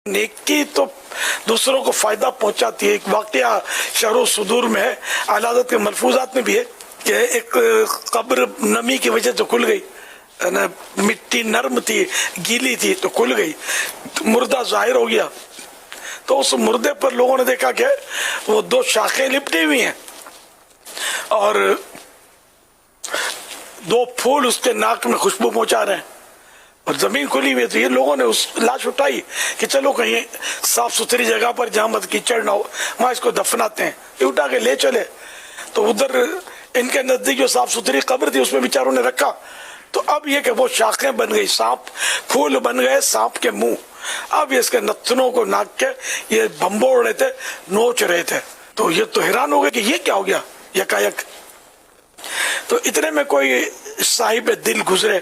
नेकी तो दूसरों को फायदा पहुंचाती है। एक वाकया शरो सुदूर में है, अलादत के मलफूजात में भी है कि एक कब्र नमी की वजह से खुल गई, ना मिट्टी नरम थी, गीली थी तो खुल गई, तो मुर्दा जाहिर हो गया। तो उस मुर्दे पर लोगों ने देखा कि वो दो शाखें लिपटी हुई हैं और दो फूल उसके नाक में खुशबू पहुंचा रहे हैं और जमीन खुली हुई है। तो ये लोगों ने उस लाश उठाई कि चलो कहीं साफ सुथरी जगह पर जहां मत कीचड़ ना हो वहां इसको दफनाते हैं। ये उठा के ले चले तो उधर इनके नजदीक जो साफ सुथरी कब्र थी उसमें बेचारों ने रखा। तो अब ये कि वो शाखें बन गई, सांप फूल बन गए सांप के मुंह। अब ये इसके नथनों को नाक के ये भंबोड़ रहे थे, नोच रहे थे। तो ये तो हैरान हो गए कि ये क्या हो गया यकायक। तो इतने में कोई साहिब दिल गुजरे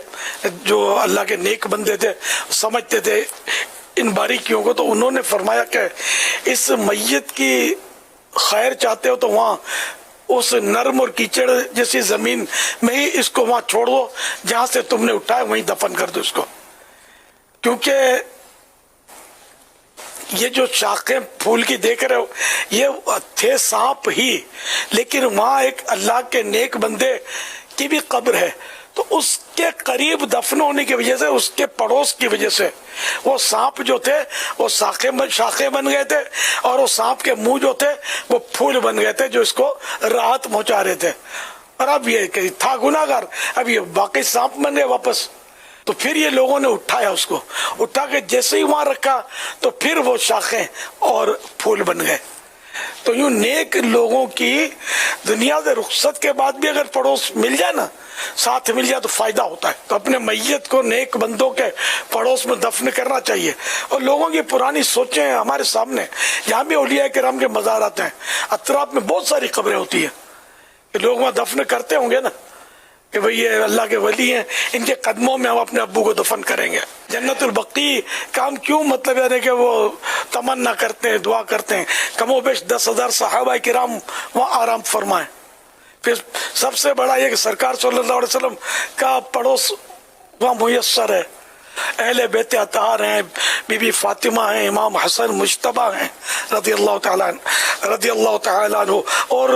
जो अल्लाह के नेक बंदे थे, समझते थे इन बारीकियों को। तो उन्होंने फरमाया कि इस मैयत की खैर चाहते हो तो वहाँ उस नरम और कीचड़ जैसी जमीन में ही इसको वहां छोड़ दो जहां से तुमने उठाया, वहीं दफन कर दो इसको। क्योंकि ये जो शाखें फूल की देख रहे हो ये थे सांप ही, लेकिन वहां एक अल्लाह के नेक बंदे की भी कब्र है। तो उसके करीब दफन होने की वजह से, उसके पड़ोस की वजह से वो सांप जो थे वो शाखें बन गए थे और वो सांप के मुंह जो थे वो फूल बन गए थे जो इसको राहत पहुंचा रहे थे। और अब ये था गुनाहगार, अब ये वाकई सांप बन गए वापस। तो फिर ये लोगों ने उठाया, उसको उठा के जैसे ही वहां रखा तो फिर वो शाखें और फूल बन गए। तो यूं नेक लोगों की दुनिया से रुखसत के बाद भी अगर पड़ोस मिल जाए ना, साथ मिल जाए तो फायदा होता है। तो अपने मैयत को नेक बंदों के पड़ोस में दफन करना चाहिए। और लोगों की पुरानी सोचें हमारे सामने, यहाँ भी औलिया किराम के मज़ारात हैं, अतराफ में बहुत सारी कब्रें होती है, लोग वहाँ दफन करते होंगे ना कि भाई ये अल्लाह के वली हैं, इनके कदमों में हम अपने अब्बू को दफन करेंगे। जन्नतुल बकी काम क्यों, मतलब यानी कि वो तमन्ना करते हैं, दुआ करते हैं। कमोबेश 10,000 सहाबा किराम वहाँ आराम फरमाए। फिर सबसे बड़ा ये कि सरकार सल्लल्लाहु अलैहि वसल्लम का पड़ोस वहाँ मुयस्सर है। अहले बेत अतार हैं, बीबी फातिमा हैं, इमाम हसन मुज्तबा हैं रदियल्लाहु ताला अन्हु, और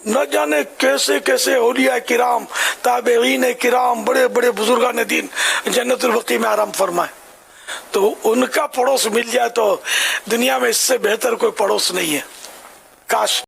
न जाने कैसे कैसे औलिया किराम, ताबईन किराम, बड़े बड़े बुजुर्गान दीन जन्नतुल बकी में आराम फरमाए। तो उनका पड़ोस मिल जाए तो दुनिया में इससे बेहतर कोई पड़ोस नहीं है। काश